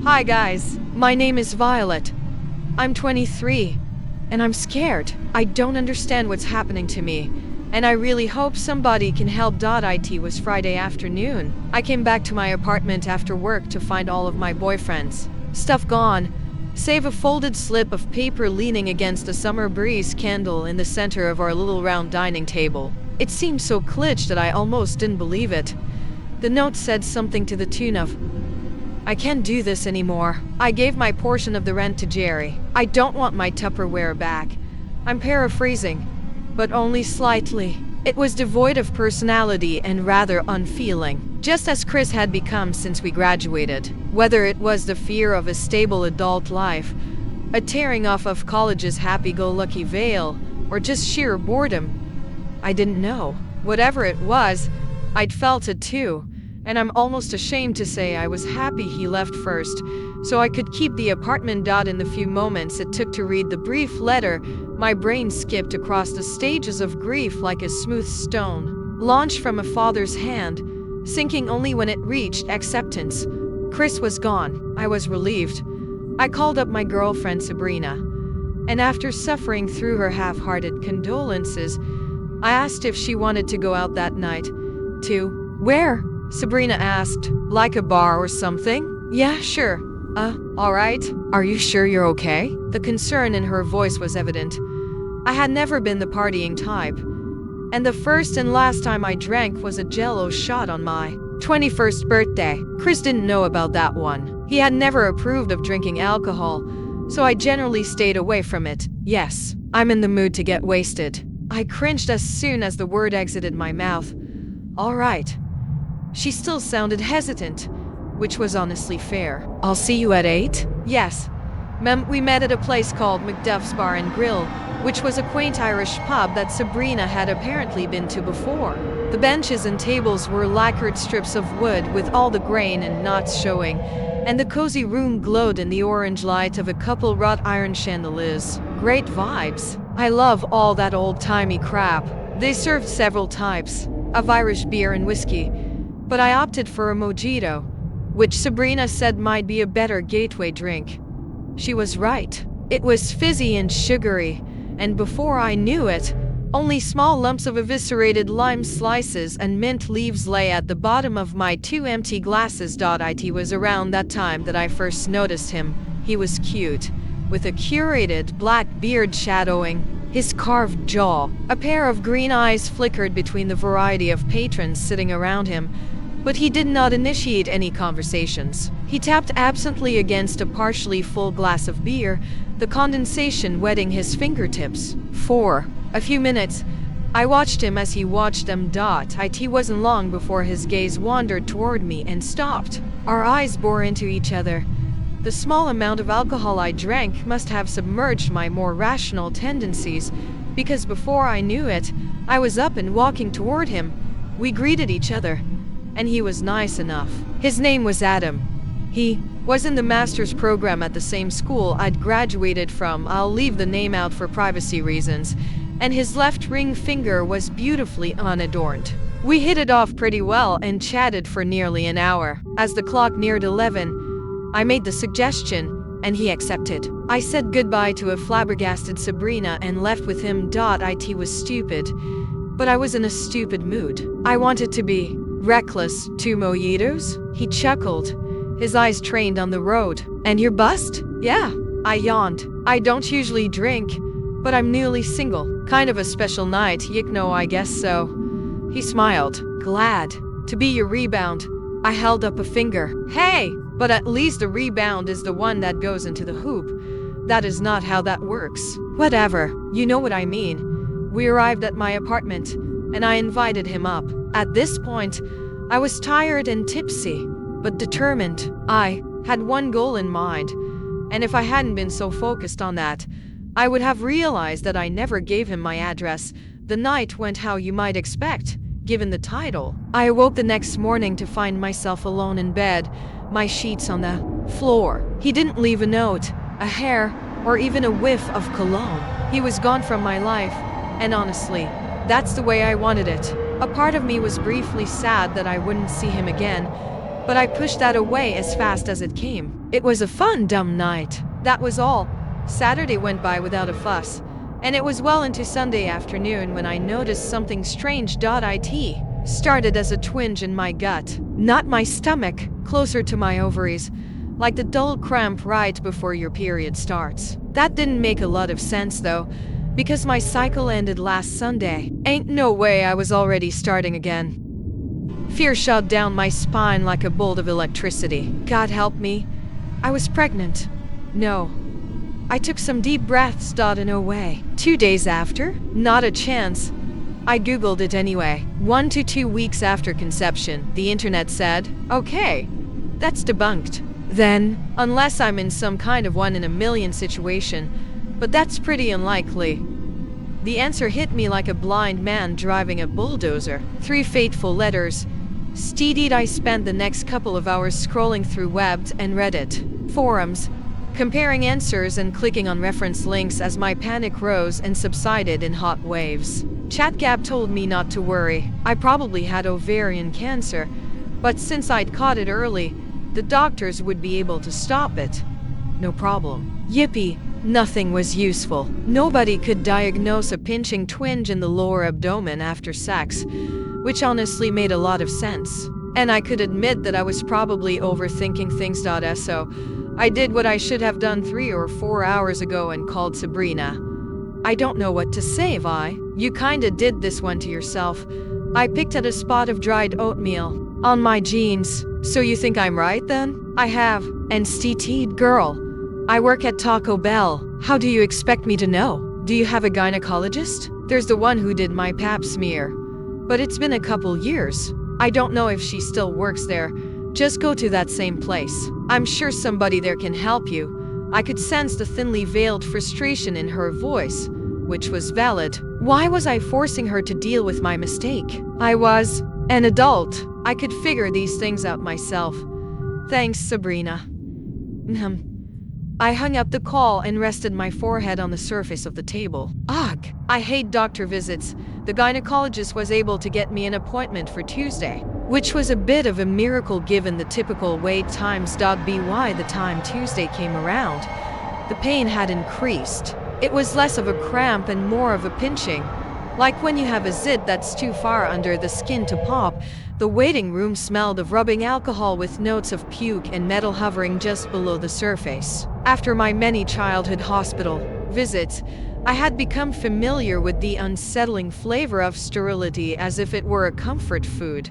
Hi guys, my name is Violet. I'm 23, and I'm scared. I don't understand what's happening to me, and I really hope somebody can help. It was Friday afternoon. I came back to my apartment after work to find all of my boyfriend's stuff gone, save a folded slip of paper leaning against a summer breeze candle in the center of our little round dining table. It seemed so glitched that I almost didn't believe it. The note said something to the tune of, "I can't do this anymore. I gave my portion of the rent to Jerry. I don't want my Tupperware back." I'm paraphrasing, but only slightly. It was devoid of personality and rather unfeeling, just as Chris had become since we graduated. Whether it was the fear of a stable adult life, a tearing off of college's happy-go-lucky veil, or just sheer boredom, I didn't know. Whatever it was, I'd felt it too. And I'm almost ashamed to say I was happy he left first, so I could keep the apartment. In the few moments it took to read the brief letter, my brain skipped across the stages of grief like a smooth stone, launched from a father's hand, sinking only when it reached acceptance. Chris was gone. I was relieved. I called up my girlfriend Sabrina, and after suffering through her half-hearted condolences, I asked if she wanted to go out that night. To where? Sabrina asked. Like a bar or something? Yeah, sure. Alright. Are you sure you're okay? The concern in her voice was evident. I had never been the partying type, and the first and last time I drank was a Jell-O shot on my 21st birthday. Chris didn't know about that one. He had never approved of drinking alcohol, so I generally stayed away from it. Yes, I'm in the mood to get wasted. I cringed as soon as the word exited my mouth. Alright. She still sounded hesitant, which was honestly fair. I'll see you at 8? Yes. We met at a place called Macduff's Bar and Grill, which was a quaint Irish pub that Sabrina had apparently been to before. The benches and tables were lacquered strips of wood with all the grain and knots showing, and the cozy room glowed in the orange light of a couple wrought iron chandeliers. Great vibes. I love all that old-timey crap. They served several types of Irish beer and whiskey, but I opted for a mojito, which Sabrina said might be a better gateway drink. She was right. It was fizzy and sugary, and before I knew it, only small lumps of eviscerated lime slices and mint leaves lay at the bottom of my 2 empty glasses. It was around that time that I first noticed him. He was cute, with a curated black beard shadowing his carved jaw. A pair of green eyes flickered between the variety of patrons sitting around him, but he did not initiate any conversations. He tapped absently against a partially full glass of beer, the condensation wetting his fingertips. For a few minutes, I watched him as he watched them. It wasn't long before his gaze wandered toward me and stopped. Our eyes bore into each other. The small amount of alcohol I drank must have submerged my more rational tendencies, because before I knew it, I was up and walking toward him. We greeted each other, and he was nice enough. His name was Adam. He was in the master's program at the same school I'd graduated from. I'll leave the name out for privacy reasons, and his left ring finger was beautifully unadorned. We hit it off pretty well and chatted for nearly an hour. As the clock neared 11, I made the suggestion, and he accepted. I said goodbye to a flabbergasted Sabrina and left with him. It was stupid, but I was in a stupid mood. I wanted to be reckless. 2 mojitos? He chuckled, his eyes trained on the road. And you're buzzed? Yeah. I yawned. I don't usually drink, but I'm newly single. Kind of a special night, I guess so. He smiled. Glad to be your rebound. I held up a finger. Hey! But at least the rebound is the one that goes into the hoop. That is not how that works. Whatever, you know what I mean. We arrived at my apartment, and I invited him up. At this point, I was tired and tipsy, but determined. I had one goal in mind, and if I hadn't been so focused on that, I would have realized that I never gave him my address. The night went how you might expect, given the title. I awoke the next morning to find myself alone in bed, my sheets on the floor. He didn't leave a note, a hair, or even a whiff of cologne. He was gone from my life, and honestly, that's the way I wanted it. A part of me was briefly sad that I wouldn't see him again, but I pushed that away as fast as it came. It was a fun, dumb night. That was all. Saturday went by without a fuss, and it was well into Sunday afternoon when I noticed something strange. It started as a twinge in my gut, not my stomach, closer to my ovaries, like the dull cramp right before your period starts. That didn't make a lot of sense though, because my cycle ended last Sunday. Ain't no way I was already starting again. Fear shot down my spine like a bolt of electricity. God help me. I was pregnant. No. I took some deep breaths. And no way. 2 days after? Not a chance. I googled it anyway. 1 to 2 weeks after conception, the internet said, okay, that's debunked. Then, unless I'm in some kind of 1 in a million situation, but that's pretty unlikely. The answer hit me like a blind man driving a bulldozer. 3 fateful letters. Steadied. I spent the next couple of hours scrolling through webs and Reddit forums, comparing answers and clicking on reference links as my panic rose and subsided in hot waves. ChatGab told me not to worry. I probably had ovarian cancer, but since I'd caught it early, the doctors would be able to stop it. No problem. Yippee. Nothing was useful. Nobody could diagnose a pinching twinge in the lower abdomen after sex, which honestly made a lot of sense. And I could admit that I was probably overthinking things. So I did what I should have done 3 or 4 hours ago and called Sabrina. I don't know what to say, Vi. You kinda did this one to yourself. I picked at a spot of dried oatmeal on my jeans. So you think I'm right then? I have. And STT'd girl. I work at Taco Bell. How do you expect me to know? Do you have a gynecologist? There's the one who did my pap smear. But it's been a couple years. I don't know if she still works there. Just go to that same place. I'm sure somebody there can help you. I could sense the thinly veiled frustration in her voice, which was valid. Why was I forcing her to deal with my mistake? I was an adult. I could figure these things out myself. Thanks, Sabrina. I hung up the call and rested my forehead on the surface of the table. Ugh, I hate doctor visits. The gynecologist was able to get me an appointment for Tuesday, which was a bit of a miracle given the typical wait times. By the time Tuesday came around, the pain had increased. It was less of a cramp and more of a pinching. Like when you have a zit that's too far under the skin to pop. The waiting room smelled of rubbing alcohol with notes of puke and metal hovering just below the surface. After my many childhood hospital visits, I had become familiar with the unsettling flavor of sterility as if it were a comfort food.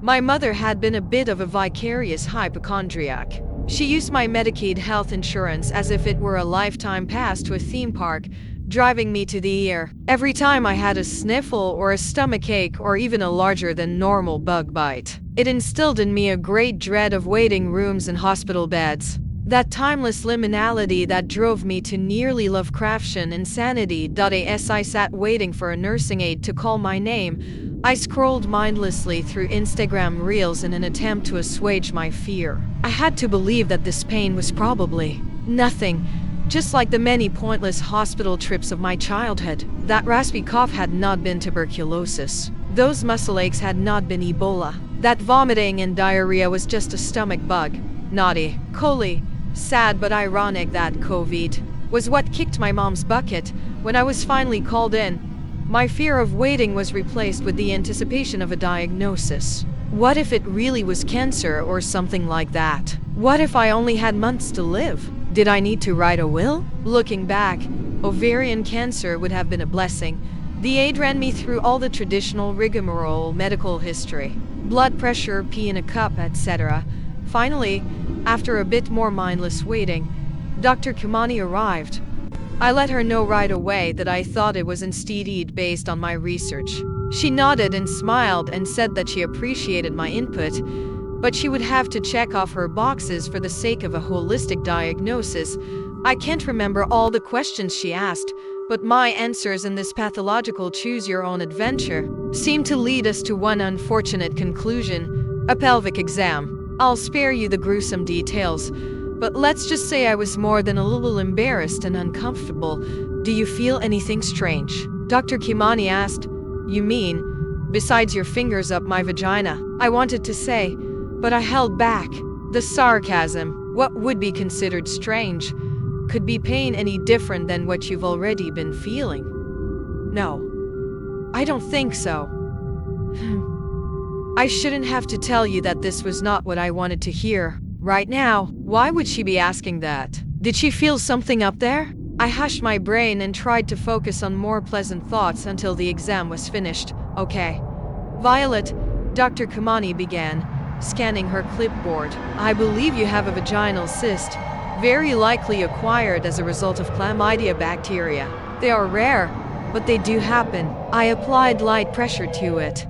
My mother had been a bit of a vicarious hypochondriac. She used my Medicaid health insurance as if it were a lifetime pass to a theme park, driving me to the ER every time I had a sniffle or a stomachache or even a larger than normal bug bite. It instilled in me a great dread of waiting rooms and hospital beds. That timeless liminality that drove me to nearly Lovecraftian insanity. As I sat waiting for a nursing aide to call my name, I scrolled mindlessly through Instagram reels in an attempt to assuage my fear. I had to believe that this pain was probably nothing, just like the many pointless hospital trips of my childhood. That raspy cough had not been tuberculosis. Those muscle aches had not been Ebola. That vomiting and diarrhea was just a stomach bug. Naughty, coli. Sad but ironic that COVID was what kicked my mom's bucket when I was finally called in. My fear of waiting was replaced with the anticipation of a diagnosis. What if it really was cancer or something like that? What if I only had months to live? Did I need to write a will? Looking back, ovarian cancer would have been a blessing. The aide ran me through all the traditional rigmarole medical history. Blood pressure, pee in a cup, etc. Finally, after a bit more mindless waiting, Dr. Kimani arrived. I let her know right away that I thought it was instead based on my research. She nodded and smiled and said that she appreciated my input, but she would have to check off her boxes for the sake of a holistic diagnosis. I can't remember all the questions she asked, but my answers in this pathological choose-your-own-adventure seemed to lead us to one unfortunate conclusion: a pelvic exam. I'll spare you the gruesome details, but let's just say I was more than a little embarrassed and uncomfortable. Do you feel anything strange? Dr. Kimani asked. You mean, besides your fingers up my vagina? I wanted to say, But I held back. The sarcasm, what would be considered strange, could be pain any different than what you've already been feeling? No, I don't think so. I shouldn't have to tell you that this was not what I wanted to hear. Right now, why would she be asking that? Did she feel something up there? I hushed my brain and tried to focus on more pleasant thoughts until the exam was finished. Okay. Violet, Dr. Kamani began, scanning her clipboard. I believe you have a vaginal cyst, very likely acquired as a result of chlamydia bacteria. They are rare, but they do happen. I applied light pressure to it.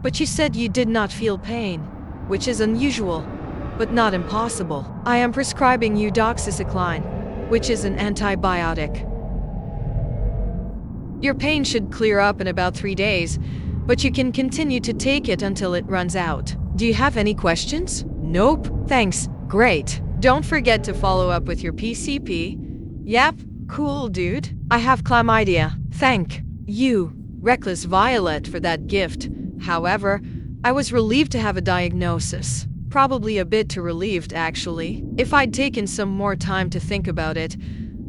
But you said you did not feel pain, which is unusual, but not impossible. I am prescribing you doxycycline, which is an antibiotic. Your pain should clear up in about 3 days, but you can continue to take it until it runs out. Do you have any questions? Nope. Thanks. Great. Don't forget to follow up with your PCP. Yep. Cool, dude. I have chlamydia. Thank you, Reckless Violet, for that gift. However, I was relieved to have a diagnosis. Probably a bit too relieved, actually. If I'd taken some more time to think about it,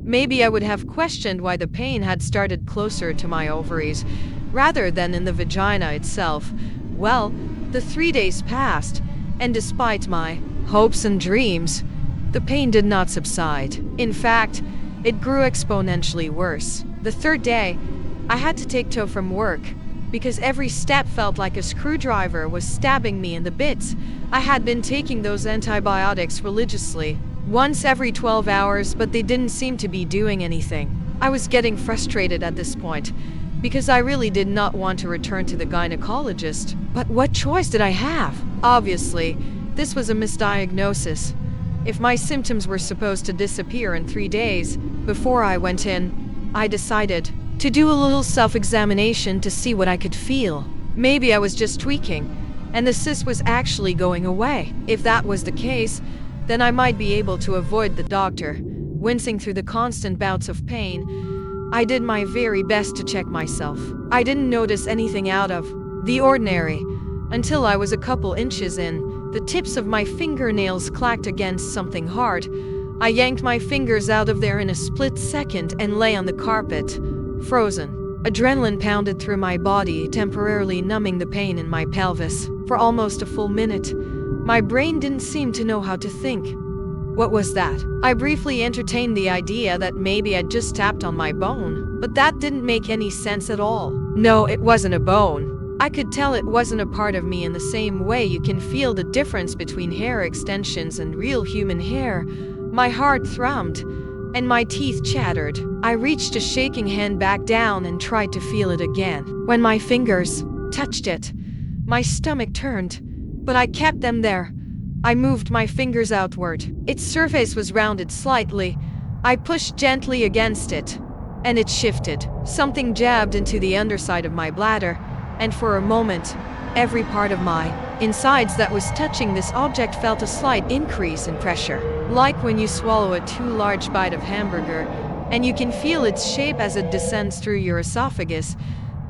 maybe I would have questioned why the pain had started closer to my ovaries, rather than in the vagina itself. Well, the 3 days passed, and despite my hopes and dreams, the pain did not subside. In fact, it grew exponentially worse. The 3rd day, I had to take tow from work, because every step felt like a screwdriver was stabbing me in the bits. I had been taking those antibiotics religiously, once every 12 hours, but they didn't seem to be doing anything. I was getting frustrated at this point, because I really did not want to return to the gynecologist. But what choice did I have? Obviously, this was a misdiagnosis. If my symptoms were supposed to disappear in 3 days, before I went in, I decided to do a little self-examination to see what I could feel. Maybe I was just tweaking, and the cyst was actually going away. If that was the case, then I might be able to avoid the doctor. Wincing through the constant bouts of pain, I did my very best to check myself. I didn't notice anything out of the ordinary until I was a couple inches in. The tips of my fingernails clacked against something hard. I yanked my fingers out of there in a split second and lay on the carpet, frozen. Adrenaline pounded through my body, temporarily numbing the pain in my pelvis. For almost a full minute, my brain didn't seem to know how to think. What was that? I briefly entertained the idea that maybe I'd just tapped on my bone, but that didn't make any sense at all. No, it wasn't a bone. I could tell it wasn't a part of me in the same way you can feel the difference between hair extensions and real human hair. My heart thrummed, and my teeth chattered. I reached a shaking hand back down and tried to feel it again. When my fingers touched it, my stomach turned, but I kept them there. I moved my fingers outward. Its surface was rounded slightly. I pushed gently against it, and it shifted. Something jabbed into the underside of my bladder, and for a moment, every part of my insides that was touching this object felt a slight increase in pressure. Like when you swallow a too large bite of hamburger, and you can feel its shape as it descends through your esophagus.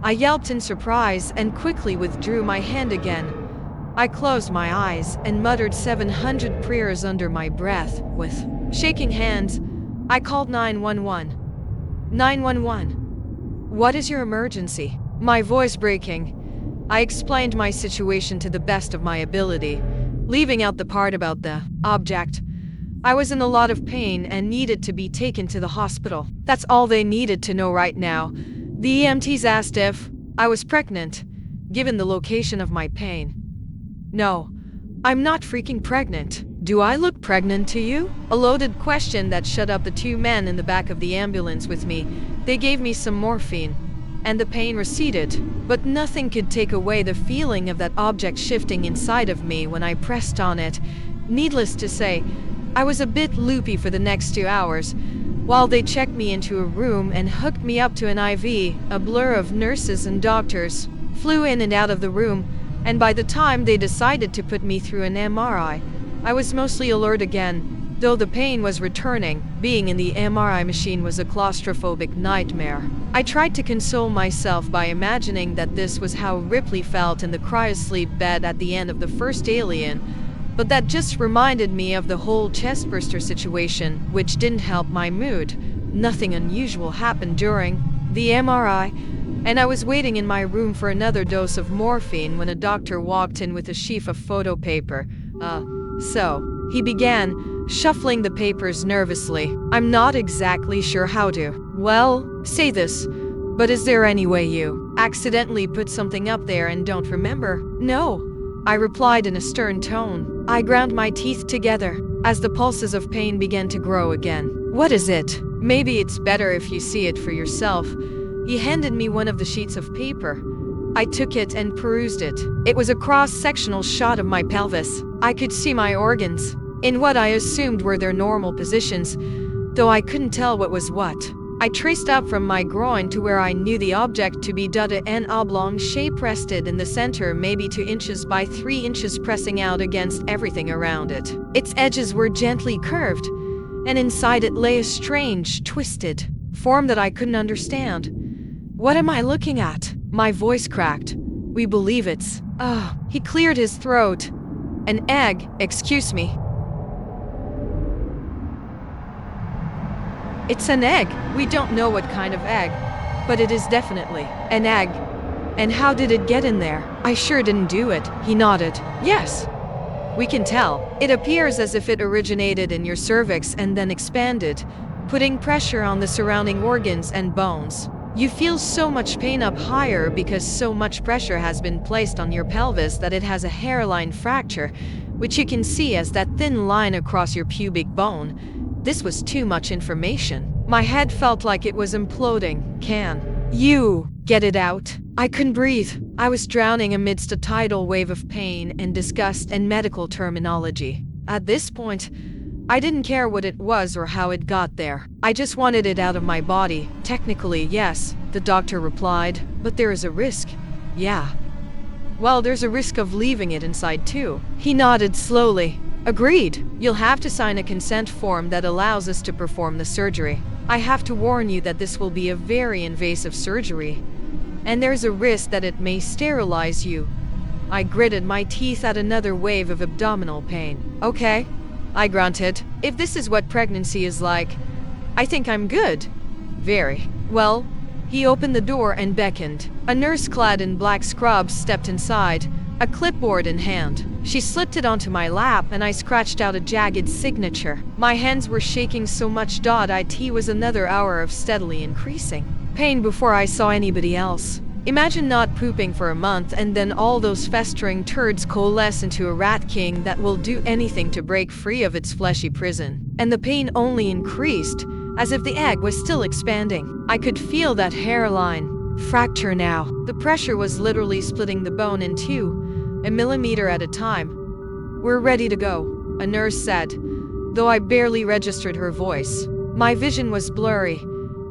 I yelped in surprise and quickly withdrew my hand again. I closed my eyes and muttered 700 prayers under my breath. With shaking hands, I called 911. 911. What is your emergency? My voice breaking, I explained my situation to the best of my ability, leaving out the part about the object. I was in a lot of pain and needed to be taken to the hospital. That's all they needed to know right now. The EMTs asked if I was pregnant, given the location of my pain. No, I'm not freaking pregnant. Do I look pregnant to you? A loaded question that shut up the 2 men in the back of the ambulance with me. They gave me some morphine, and the pain receded, but nothing could take away the feeling of that object shifting inside of me when I pressed on it. Needless to say, I was a bit loopy for the next 2 hours, while they checked me into a room and hooked me up to an IV. A blur of nurses and doctors flew in and out of the room, and by the time they decided to put me through an MRI, I was mostly alert again, though the pain was returning. Being in the MRI machine was a claustrophobic nightmare. I tried to console myself by imagining that this was how Ripley felt in the cryosleep bed at the end of the first Alien, But that just reminded me of the whole chestburster situation, which didn't help my mood. Nothing unusual happened during the MRI, and I was waiting in my room for another dose of morphine when a doctor walked in with a sheaf of photo paper. So, he began, shuffling the papers nervously. I'm not exactly sure how to, well, say this, but is there any way you accidentally put something up there and don't remember? No, I replied in a stern tone. I ground my teeth together as the pulses of pain began to grow again. What is it? Maybe it's better if you see it for yourself. He handed me one of the sheets of paper. I took it and perused it. It was a cross-sectional shot of my pelvis. I could see my organs in what I assumed were their normal positions, though I couldn't tell what was what. I traced up from my groin to where I knew the object to be. An oblong shape rested in the center, maybe 2 inches by 3 inches, pressing out against everything around it. Its edges were gently curved, and inside it lay a strange, twisted form that I couldn't understand. What am I looking at? My voice cracked. We believe it's... He cleared his throat. An egg, excuse me. It's an egg. We don't know what kind of egg, but it is definitely an egg. And how did it get in there? I sure didn't do it. He nodded. Yes. We can tell. It appears as if it originated in your cervix and then expanded, putting pressure on the surrounding organs and bones. You feel so much pain up higher because so much pressure has been placed on your pelvis that it has a hairline fracture, which you can see as that thin line across your pubic bone. This was too much information. My head felt like it was imploding. Can you get it out? I couldn't breathe. I was drowning amidst a tidal wave of pain and disgust and medical terminology. At this point, I didn't care what it was or how it got there. I just wanted it out of my body. Technically, yes, the doctor replied, but there is a risk. Yeah. Well, there's a risk of leaving it inside too. He nodded slowly. Agreed. You'll have to sign a consent form that allows us to perform the surgery. I have to warn you that this will be a very invasive surgery, and there's a risk that it may sterilize you. I gritted my teeth at another wave of abdominal pain. Okay, I grunted. If this is what pregnancy is like, I think I'm good. Very. Well, he opened the door and beckoned. A nurse clad in black scrubs stepped inside, a clipboard in hand. She slipped it onto my lap and I scratched out a jagged signature. My hands were shaking so much. It was another hour of steadily increasing pain before I saw anybody else. Imagine not pooping for a month and then all those festering turds coalesce into a rat king that will do anything to break free of its fleshy prison. And the pain only increased, as if the egg was still expanding. I could feel that hairline fracture now. The pressure was literally splitting the bone in two, a millimeter at a time. We're ready to go, a nurse said, though I barely registered her voice. My vision was blurry,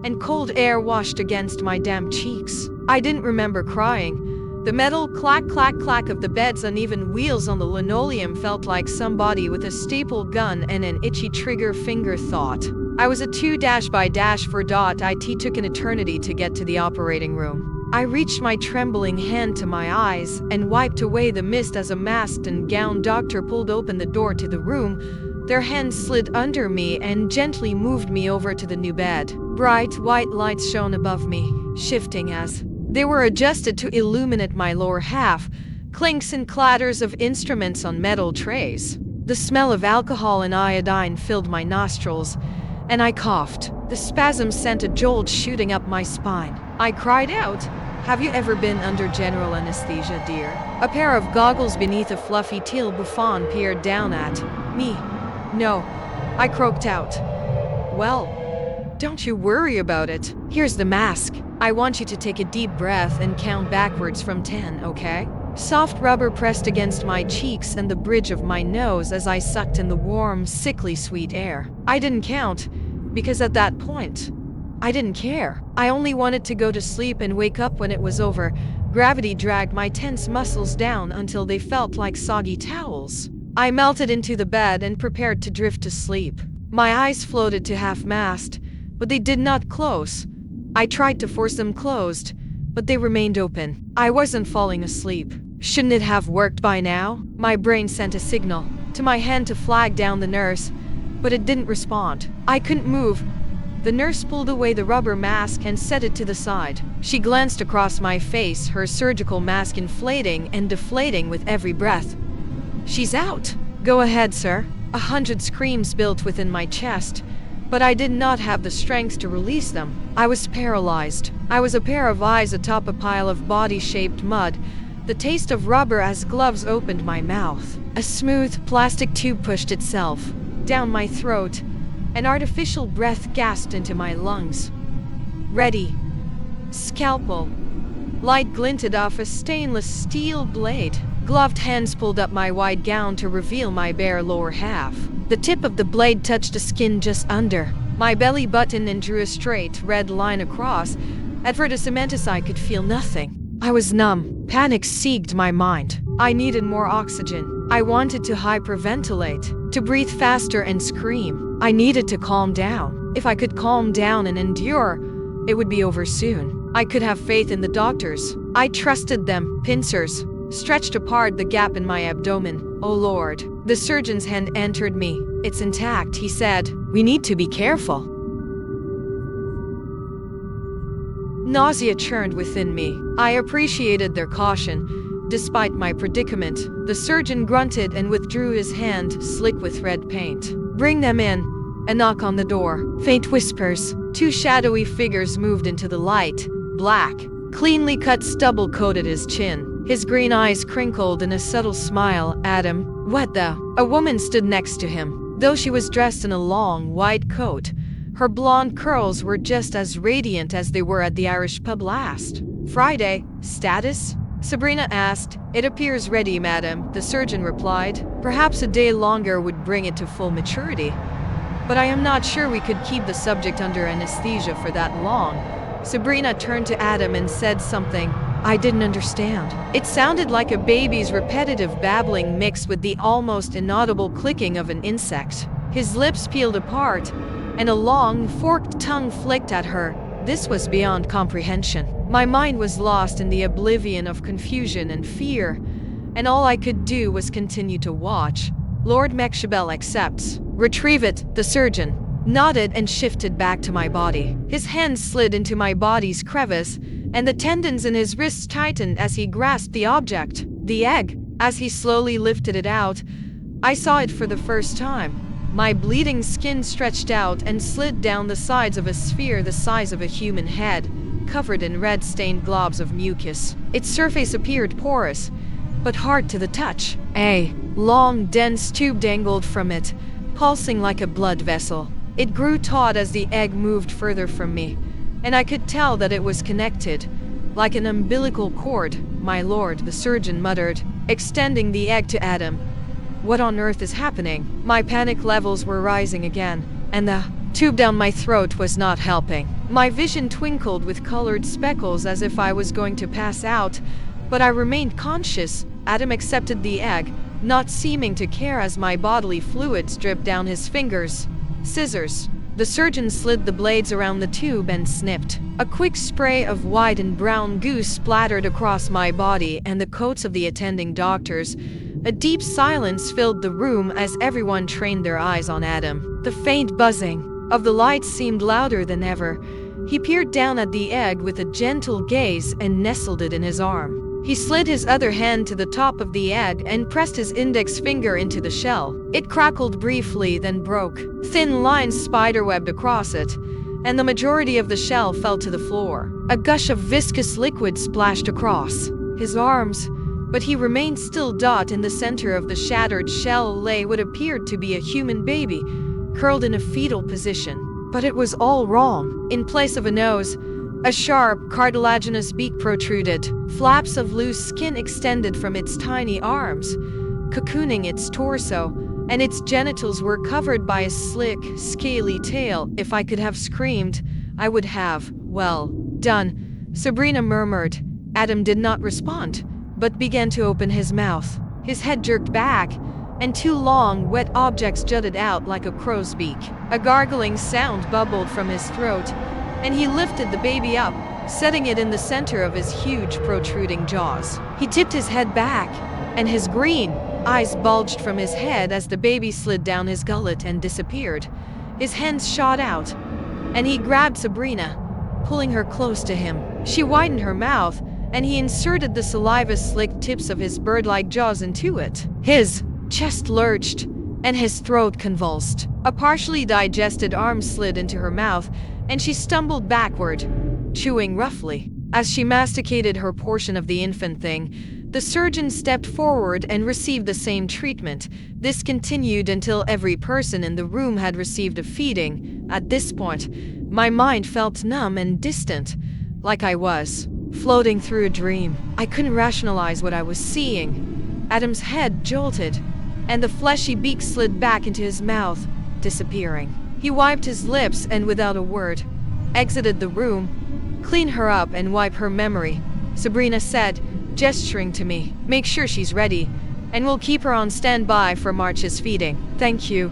and cold air washed against my damp cheeks. I didn't remember crying. The metal clack clack clack of the bed's uneven wheels on the linoleum felt like somebody with a staple gun and an itchy trigger finger thought. I was a 2-by-4. It took an eternity to get to the operating room. I reached my trembling hand to my eyes and wiped away the mist as a masked and gowned doctor pulled open the door to the room. Their hands slid under me and gently moved me over to the new bed. Bright white lights shone above me, shifting as they were adjusted to illuminate my lower half, clinks and clatters of instruments on metal trays. The smell of alcohol and iodine filled my nostrils, and I coughed. The spasm sent a jolt shooting up my spine. I cried out, "Have you ever been under general anesthesia, dear?" A pair of goggles beneath a fluffy teal bouffant peered down at me. "No," I croaked out. "Well, don't you worry about it. Here's the mask. I want you to take a deep breath and count backwards from 10, okay?" Soft rubber pressed against my cheeks and the bridge of my nose as I sucked in the warm, sickly sweet air. I didn't count, because at that point, I didn't care. I only wanted to go to sleep and wake up when it was over. Gravity dragged my tense muscles down until they felt like soggy towels. I melted into the bed and prepared to drift to sleep. My eyes floated to half-mast, but they did not close. I tried to force them closed, but they remained open. I wasn't falling asleep. Shouldn't it have worked by now? My brain sent a signal. to my hand to flag down the nurse, but it didn't respond. I couldn't move. The nurse pulled away the rubber mask and set it to the side. She glanced across my face, her surgical mask inflating and deflating with every breath. "She's out." "Go ahead, sir." 100 screams built within my chest, but I did not have the strength to release them. I was paralyzed. I was a pair of eyes atop a pile of body-shaped mud. The taste of rubber as gloves opened my mouth. A smooth plastic tube pushed itself down my throat. An artificial breath gasped into my lungs. Ready. Scalpel. Light glinted off a stainless steel blade. Gloved hands pulled up my wide gown to reveal my bare lower half. The tip of the blade touched the skin just under my belly button and drew a straight red line across. At verticementis I could feel nothing. I was numb. Panic seized my mind. I needed more oxygen. I wanted to hyperventilate, to breathe faster and scream. I needed to calm down. If I could calm down and endure, it would be over soon. I could have faith in the doctors. I trusted them. Pincers stretched apart the gap in my abdomen. "Oh Lord." The surgeon's hand entered me. "It's intact," he said. "We need to be careful." Nausea churned within me. I appreciated their caution. Despite my predicament, the surgeon grunted and withdrew his hand, slick with red paint. "Bring them in." A knock on the door. Faint whispers. 2 shadowy figures moved into the light. Black. Cleanly cut stubble coated his chin. His green eyes crinkled in a subtle smile. "Adam." "What the?" A woman stood next to him. Though she was dressed in a long, white coat, her blonde curls were just as radiant as they were at the Irish pub last Friday. "Status?" Sabrina asked. "It appears ready, madam," the surgeon replied. "Perhaps a day longer would bring it to full maturity. But I am not sure we could keep the subject under anesthesia for that long." Sabrina turned to Adam and said something I didn't understand. It sounded like a baby's repetitive babbling mixed with the almost inaudible clicking of an insect. His lips peeled apart, and a long, forked tongue flicked at her. This was beyond comprehension. My mind was lost in the oblivion of confusion and fear, and all I could do was continue to watch. "Lord Mechshabel accepts." "Retrieve it," the surgeon nodded and shifted back to my body. His hand slid into my body's crevice, and the tendons in his wrists tightened as he grasped the object. The egg. As he slowly lifted it out, I saw it for the first time. My bleeding skin stretched out and slid down the sides of a sphere the size of a human head, covered in red-stained globs of mucus. Its surface appeared porous, but hard to the touch. A long, dense tube dangled from it, pulsing like a blood vessel. It grew taut as the egg moved further from me, and I could tell that it was connected, like an umbilical cord. "My lord," the surgeon muttered, extending the egg to Adam. "What on earth is happening?" My panic levels were rising again, and the tube down my throat was not helping. My vision twinkled with colored speckles as if I was going to pass out, but I remained conscious. Adam accepted the egg, not seeming to care as my bodily fluids dripped down his fingers. "Scissors." The surgeon slid the blades around the tube and snipped. A quick spray of white and brown goo splattered across my body and the coats of the attending doctors. A deep silence filled the room as everyone trained their eyes on Adam. The faint buzzing of the lights seemed louder than ever. He peered down at the egg with a gentle gaze and nestled it in his arm. He slid his other hand to the top of the egg and pressed his index finger into the shell. It crackled briefly, then broke. Thin lines spiderwebbed across it, and the majority of the shell fell to the floor. A gush of viscous liquid splashed across his arms, but he remained still. In the center of the shattered shell lay what appeared to be a human baby, curled in a fetal position. But it was all wrong. In place of a nose, a sharp, cartilaginous beak protruded. Flaps of loose skin extended from its tiny arms, cocooning its torso, and its genitals were covered by a slick, scaly tail. If I could have screamed, I would have. "Well done," Sabrina murmured. Adam did not respond, but began to open his mouth. His head jerked back, and 2 long, wet objects jutted out like a crow's beak. A gargling sound bubbled from his throat, and he lifted the baby up, setting it in the center of his huge protruding jaws. He tipped his head back, and his green, Eyes bulged from his head as the baby slid down his gullet and disappeared. His hands shot out, and he grabbed Sabrina, pulling her close to him. She widened her mouth, and he inserted the saliva-slicked tips of his bird-like jaws into it. His chest lurched, and his throat convulsed. A partially digested arm slid into her mouth, and she stumbled backward, chewing roughly. As she masticated her portion of the infant thing, the surgeon stepped forward and received the same treatment. This continued until every person in the room had received a feeding. At this point, my mind felt numb and distant, like I was floating through a dream. I couldn't rationalize what I was seeing. Adam's head jolted, and the fleshy beak slid back into his mouth, disappearing. He wiped his lips and, without a word, exited the room. "Clean her up and wipe her memory," Sabrina said, gesturing to me. "Make sure she's ready, and we'll keep her on standby for March's feeding." "Thank you."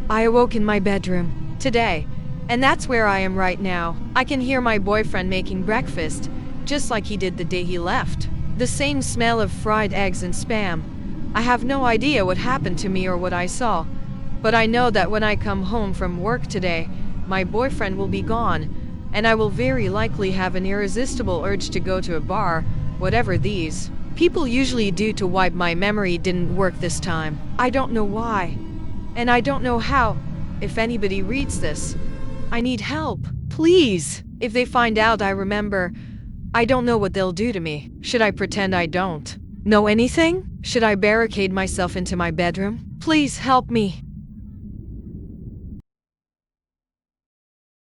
I awoke in my bedroom today, and that's where I am right now. I can hear my boyfriend making breakfast, just like he did the day he left. The same smell of fried eggs and spam. I have no idea what happened to me or what I saw, but I know that when I come home from work today, my boyfriend will be gone, and I will very likely have an irresistible urge to go to a bar, whatever these people usually do to wipe my memory didn't work this time. I don't know why, and I don't know how. If anybody reads this, I need help. Please. If they find out I remember, I don't know what they'll do to me. Should I pretend I don't know anything? Should I barricade myself into my bedroom? Please help me.